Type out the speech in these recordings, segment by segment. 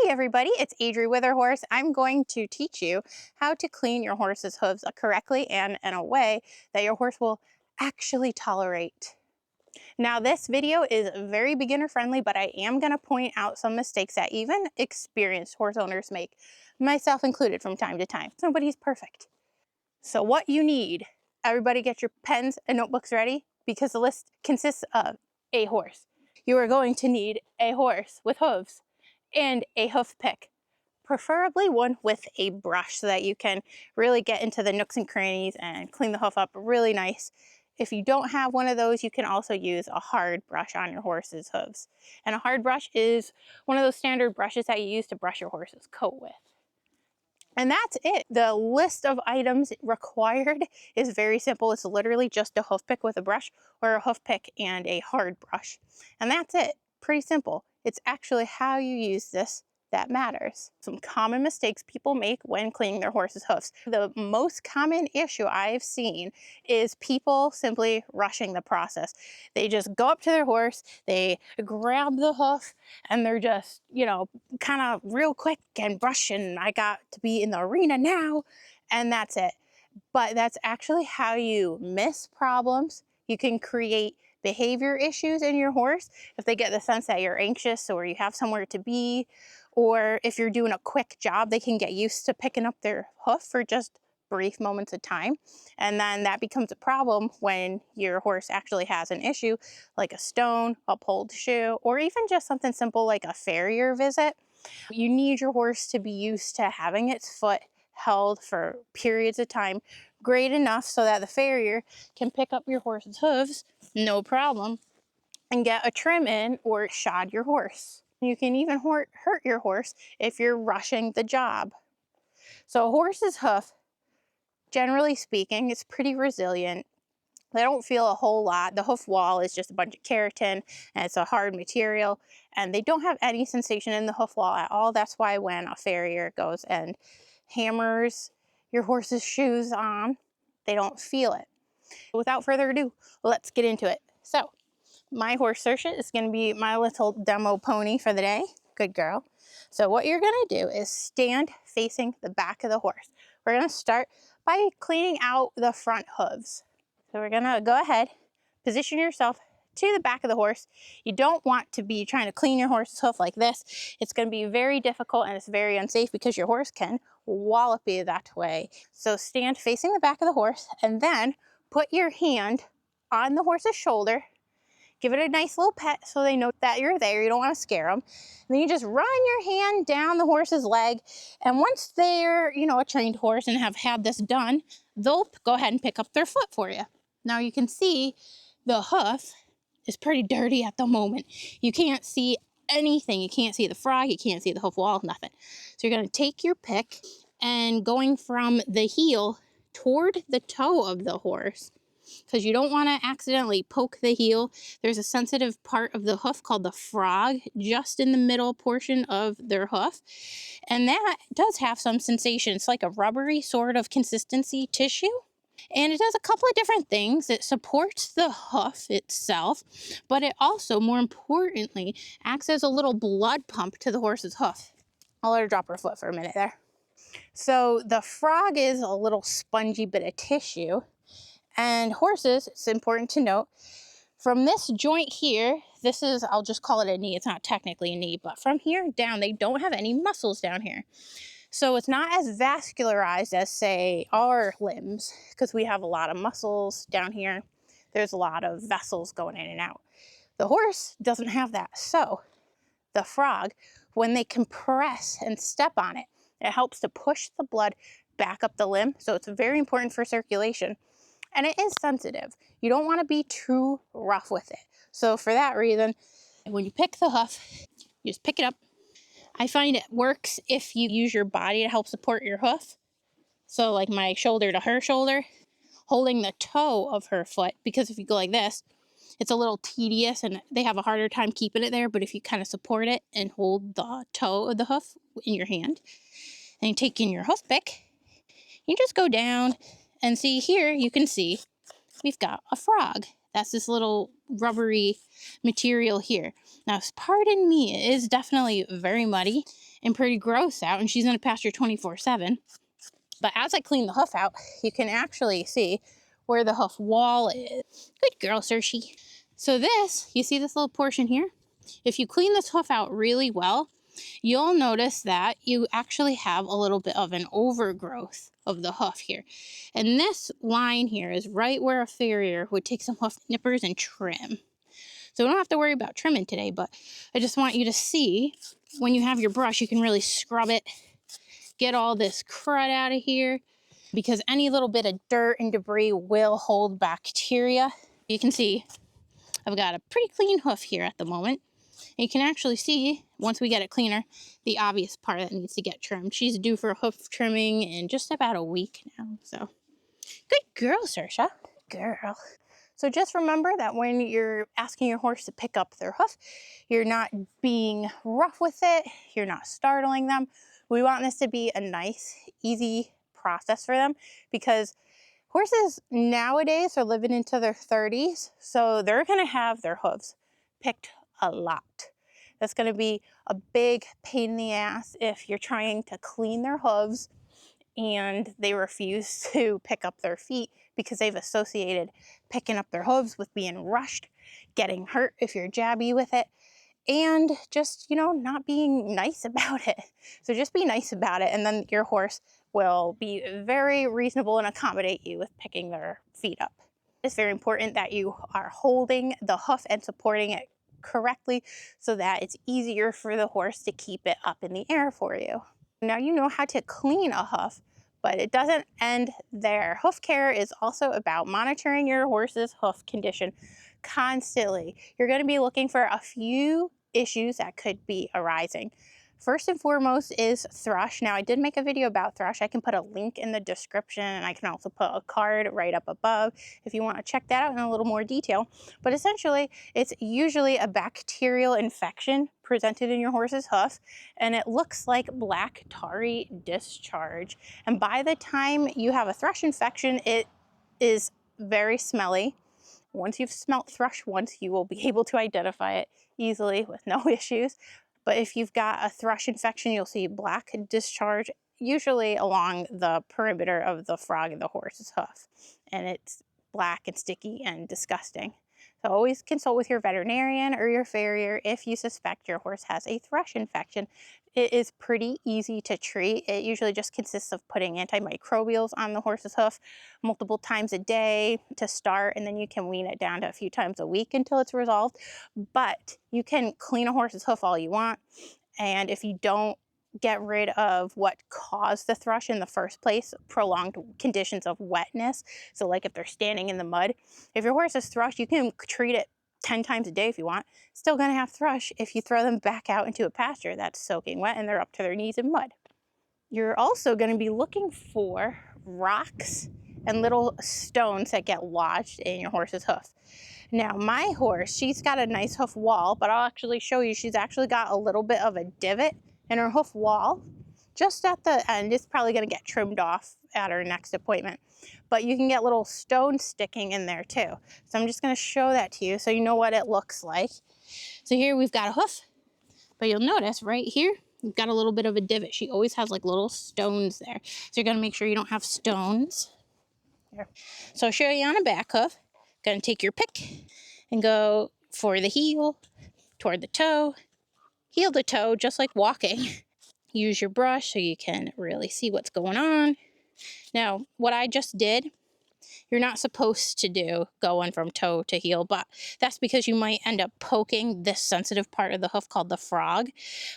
Hey everybody, it's Adri with her horse. I'm going to teach you how to clean your horse's hooves correctly and in a way that your horse will actually tolerate. Now this video is very beginner friendly, but I am going to point out some mistakes that even experienced horse owners make, myself included from time to time. Nobody's perfect. So what you need, everybody get your pens and notebooks ready because the list consists of a horse. You are going to need a horse with hooves and a hoof pick, preferably one with a brush so that you can really get into the nooks and crannies and clean the hoof up really nice. If you don't have one of those, you can also use a hard brush on your horse's hooves. And a hard brush is one of those standard brushes that you use to brush your horse's coat with. And that's it. The list of items required is very simple. It's literally just a hoof pick with a brush or a hoof pick and a hard brush. And that's it. Pretty simple. It's actually how you use this that matters. Some common mistakes people make when cleaning their horse's hoofs. The most common issue I've seen is people simply rushing the process. They just go up to their horse, they grab the hoof, and they're just, kind of real quick and brushing. I got to be in the arena now, and that's it. But that's actually how you miss problems. You can create behavior issues in your horse if they get the sense that you're anxious or you have somewhere to be, or if you're doing a quick job, they can get used to picking up their hoof for just brief moments of time. And then that becomes a problem when your horse actually has an issue like a stone, a pulled shoe, or even just something simple like a farrier visit. You need your horse to be used to having its foot held for periods of time great enough so that the farrier can pick up your horse's hooves, no problem, and get a trim in or shod your horse. You can even hurt your horse if you're rushing the job. So a horse's hoof, generally speaking, is pretty resilient. They don't feel a whole lot. The hoof wall is just a bunch of keratin and it's a hard material, and they don't have any sensation in the hoof wall at all. That's why when a farrier goes and hammers your horse's shoes on, they don't feel it. Without further ado, let's get into it. So my horse Saoirse is going to be my little demo pony for the day. Good girl. So what you're going to do is stand facing the back of the horse. We're going to start by cleaning out the front hooves. So we're going to go ahead, position yourself to the back of the horse. You don't want to be trying to clean your horse's hoof like this. It's going to be very difficult and it's very unsafe because your horse can wallop you that way. So stand facing the back of the horse and then put your hand on the horse's shoulder. Give it a nice little pet so they know that you're there. You don't want to scare them. And then you just run your hand down the horse's leg. And once they're, a trained horse and have had this done, they'll go ahead and pick up their foot for you. Now you can see the hoof is pretty dirty at the moment. You can't see anything. You can't see the frog. You can't see the hoof wall, nothing. So you're going to take your pick and going from the heel toward the toe of the horse, because you don't want to accidentally poke the heel. There's a sensitive part of the hoof called the frog just in the middle portion of their hoof. And that does have some sensation. It's like a rubbery sort of consistency tissue. And it does a couple of different things. It supports the hoof itself, but it also, more importantly, acts as a little blood pump to the horse's hoof. I'll let her drop her foot for a minute there. So the frog is a little spongy bit of tissue. And horses, it's important to note, from this joint here, this is, I'll just call it a knee. It's not technically a knee, but from here down, they don't have any muscles down here. So it's not as vascularized as, say, our limbs, because we have a lot of muscles down here. There's a lot of vessels going in and out. The horse doesn't have that. So the frog, when they compress and step on it, it helps to push the blood back up the limb. So it's very important for circulation. And it is sensitive. You don't want to be too rough with it. So for that reason, when you pick the hoof, you just pick it up. I find it works if you use your body to help support your hoof. So like my shoulder to her shoulder, holding the toe of her foot, because if you go like this, it's a little tedious and they have a harder time keeping it there. But if you kind of support it and hold the toe of the hoof in your hand, and you take in your hoof pick, you just go down and see here, you can see we've got a frog. That's this little rubbery material here. Now, pardon me, it is definitely very muddy and pretty gross out, and she's in a pasture 24/7. But as I clean the hoof out, you can actually see where the hoof wall is. Good girl, Saoirse. So this, you see this little portion here? If you clean this hoof out really well, you'll notice that you actually have a little bit of an overgrowth of the hoof here. And this line here is right where a farrier would take some hoof nippers and trim. So we don't have to worry about trimming today, but I just want you to see when you have your brush, you can really scrub it, get all this crud out of here, because any little bit of dirt and debris will hold bacteria. You can see I've got a pretty clean hoof here at the moment. And you can actually see, once we get it cleaner, the obvious part that needs to get trimmed. She's due for hoof trimming in just about a week now. So, good girl, Saoirse. Girl. So just remember that when you're asking your horse to pick up their hoof, you're not being rough with it. You're not startling them. We want this to be a nice, easy process for them, because horses nowadays are living into their 30s, so they're going to have their hooves picked a lot. That's going to be a big pain in the ass if you're trying to clean their hooves and they refuse to pick up their feet because they've associated picking up their hooves with being rushed, getting hurt if you're jabby with it, and just, not being nice about it. So just be nice about it, and then your horse will be very reasonable and accommodate you with picking their feet up. It's very important that you are holding the hoof and supporting it correctly so that it's easier for the horse to keep it up in the air for you. Now you know how to clean a hoof, but it doesn't end there. Hoof care is also about monitoring your horse's hoof condition constantly. You're going to be looking for a few issues that could be arising. First and foremost is thrush. Now, I did make a video about thrush. I can put a link in the description, and I can also put a card right up above if you want to check that out in a little more detail. But essentially, it's usually a bacterial infection presented in your horse's hoof, and it looks like black tarry discharge. And by the time you have a thrush infection, it is very smelly. Once you've smelt thrush once, you will be able to identify it easily with no issues. But if you've got a thrush infection, you'll see black discharge, usually along the perimeter of the frog of the horse's hoof. And it's black and sticky and disgusting. So always consult with your veterinarian or your farrier if you suspect your horse has a thrush infection. It is pretty easy to treat. It usually just consists of putting antimicrobials on the horse's hoof multiple times a day to start, and then you can wean it down to a few times a week until it's resolved. But you can clean a horse's hoof all you want, and if you don't get rid of what caused the thrush in the first place, prolonged conditions of wetness, so like if they're standing in the mud, if your horse is thrush, you can treat it 10 times a day if you want. Still going to have thrush if you throw them back out into a pasture that's soaking wet and they're up to their knees in mud. You're also going to be looking for rocks and little stones that get lodged in your horse's hoof. Now, my horse, she's got a nice hoof wall, but I'll actually show you, she's actually got a little bit of a divot in her hoof wall. Just at the end, it's probably going to get trimmed off at her next appointment. But you can get little stones sticking in there too. So I'm just going to show that to you so you know what it looks like. So here we've got a hoof, but you'll notice right here, you've got a little bit of a divot. She always has like little stones there. So you're going to make sure you don't have stones. There. So I'll show you on a back hoof. Going to take your pick and go for the heel, toward the toe, heel to toe, just like walking. Use your brush so you can really see what's going on. Now, what I just did, you're not supposed to do going from toe to heel, but that's because you might end up poking this sensitive part of the hoof called the frog,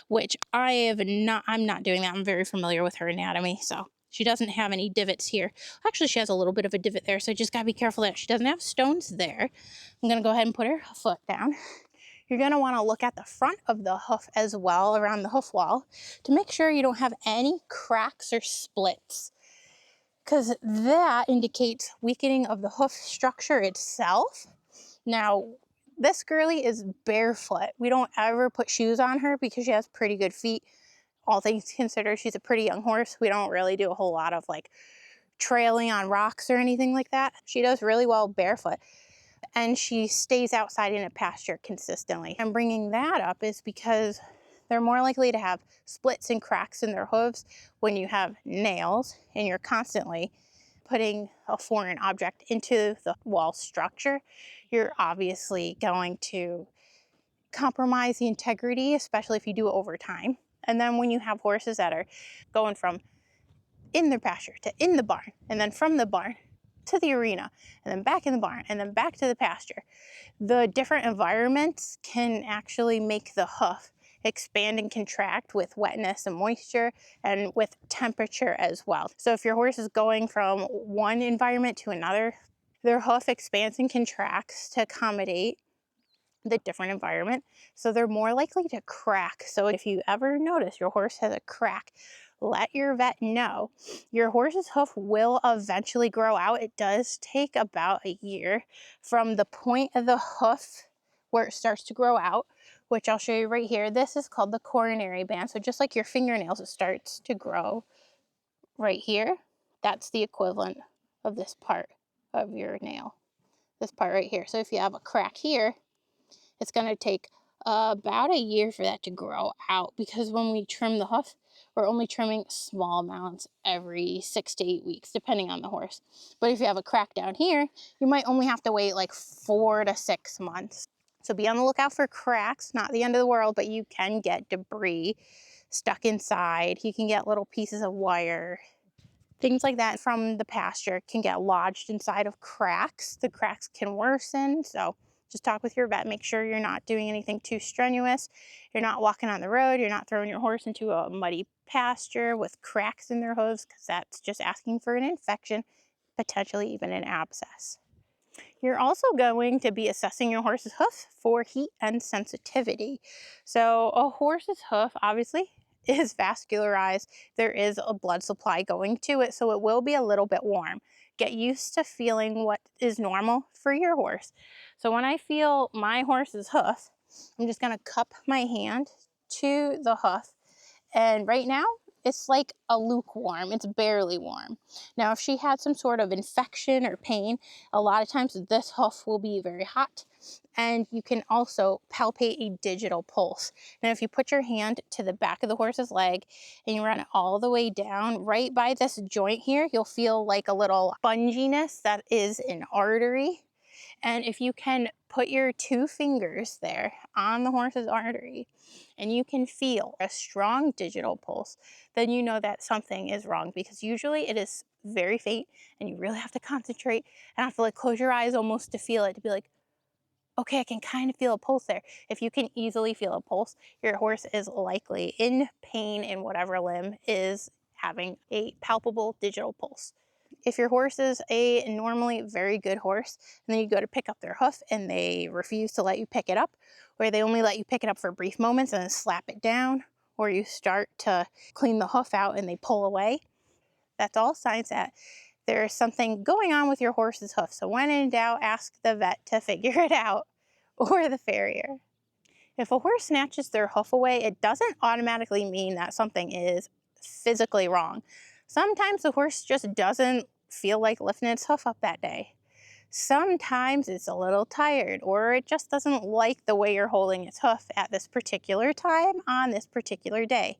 which I'm not doing that. I'm very familiar with her anatomy, so she doesn't have any divots here. Actually, she has a little bit of a divot there, so just gotta be careful that she doesn't have stones there. I'm gonna go ahead and put her foot down. You're going to want to look at the front of the hoof as well, around the hoof wall, to make sure you don't have any cracks or splits, because that indicates weakening of the hoof structure itself. Now, this girly is barefoot. We don't ever put shoes on her because she has pretty good feet. All things considered, she's a pretty young horse. We don't really do a whole lot of like trailing on rocks or anything like that. She does really well barefoot. And she stays outside in a pasture consistently. I'm bringing that up is because They're more likely to have splits and cracks in their hooves when you have nails and you're constantly putting a foreign object into the wall structure. You're obviously going to compromise the integrity, especially if you do it over time. And then when you have horses that are going from in their pasture to in the barn, and then from the barn to the arena, and then back in the barn, and then back to the pasture, the different environments can actually make the hoof expand and contract with wetness and moisture and with temperature as well. So if your horse is going from one environment to another, their hoof expands and contracts to accommodate the different environment, so they're more likely to crack. So if you ever notice your horse has a crack, let your vet know. Your horse's hoof will eventually grow out. It does take about a year from the point of the hoof where it starts to grow out, which I'll show you right here. This is called the coronary band. So just like your fingernails, it starts to grow right here. That's the equivalent of this part of your nail, this part right here. So if you have a crack here, it's going to take about a year for that to grow out, because when we trim the hoof, we're only trimming small amounts every 6 to 8 weeks, depending on the horse. But if you have a crack down here, you might only have to wait like 4 to 6 months. So be on the lookout for cracks, not the end of the world, but you can get debris stuck inside. You can get little pieces of wire. Things like that from the pasture can get lodged inside of cracks. The cracks can worsen, so just talk with your vet. Make sure you're not doing anything too strenuous. You're not walking on the road. You're not throwing your horse into a muddy pasture with cracks in their hooves, because that's just asking for an infection, potentially even an abscess. You're also going to be assessing your horse's hoof for heat and sensitivity. So a horse's hoof obviously is vascularized. There is a blood supply going to it, so it will be a little bit warm. Get used to feeling what is normal for your horse. So when I feel my horse's hoof, I'm just going to cup my hand to the hoof, and right now it's like a lukewarm, it's barely warm. Now, if she had some sort of infection or pain, a lot of times this hoof will be very hot, and you can also palpate a digital pulse. Now, if you put your hand to the back of the horse's leg and you run it all the way down, right by this joint here, you'll feel like a little sponginess that is an artery. And if you can put your 2 fingers there on the horse's artery and you can feel a strong digital pulse, then you know that something is wrong, because usually it is very faint and you really have to concentrate and have to like close your eyes almost to feel it, to be like, okay, I can kind of feel a pulse there. If you can easily feel a pulse, your horse is likely in pain in whatever limb is having a palpable digital pulse. If your horse is a normally very good horse, and then you go to pick up their hoof and they refuse to let you pick it up, or they only let you pick it up for brief moments and then slap it down, or you start to clean the hoof out and they pull away, that's all signs that there is something going on with your horse's hoof. So when in doubt, ask the vet to figure it out, or the farrier. If a horse snatches their hoof away, it doesn't automatically mean that something is physically wrong. Sometimes the horse just doesn't feel like lifting its hoof up that day. Sometimes it's a little tired, or it just doesn't like the way you're holding its hoof at this particular time on this particular day.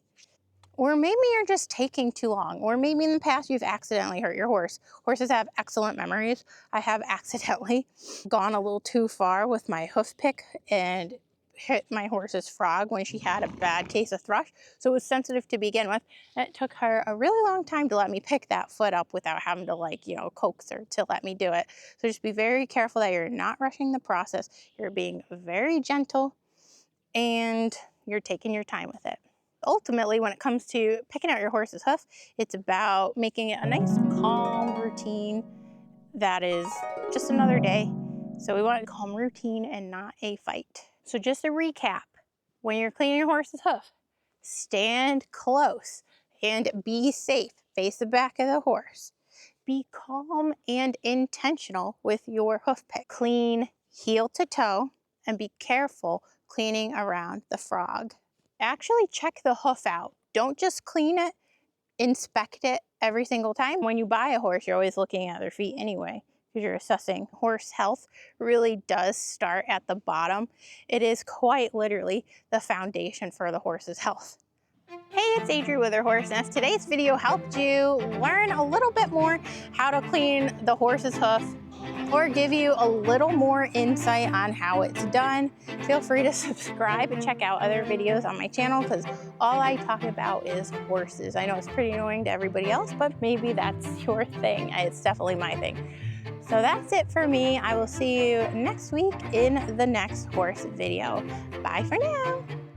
Or maybe you're just taking too long, or maybe in the past you've accidentally hurt your horse. Horses have excellent memories. I have accidentally gone a little too far with my hoof pick and hit my horse's frog when she had a bad case of thrush. So it was sensitive to begin with. And it took her a really long time to let me pick that foot up without having to coax her to let me do it. So just be very careful that you're not rushing the process. You're being very gentle and you're taking your time with it. Ultimately, when it comes to picking out your horse's hoof, it's about making it a nice, calm routine that is just another day. So we want a calm routine and not a fight. So just to recap, when you're cleaning your horse's hoof, stand close and be safe. Face the back of the horse. Be calm and intentional with your hoof pick. Clean heel to toe and be careful cleaning around the frog. Actually check the hoof out. Don't just clean it, inspect it every single time. When you buy a horse, you're always looking at their feet anyway. because you're assessing horse health, really does start at the bottom. It is quite literally the foundation for the horse's health. Hey, it's Adri with her Horse Nest. Today's video helped you learn a little bit more how to clean the horse's hoof, or give you a little more insight on how it's done. Feel free to subscribe and check out other videos on my channel, because all I talk about is horses. I know it's pretty annoying to everybody else, but maybe that's your thing. It's definitely my thing. So that's it for me. I will see you next week in the next horse video. Bye for now.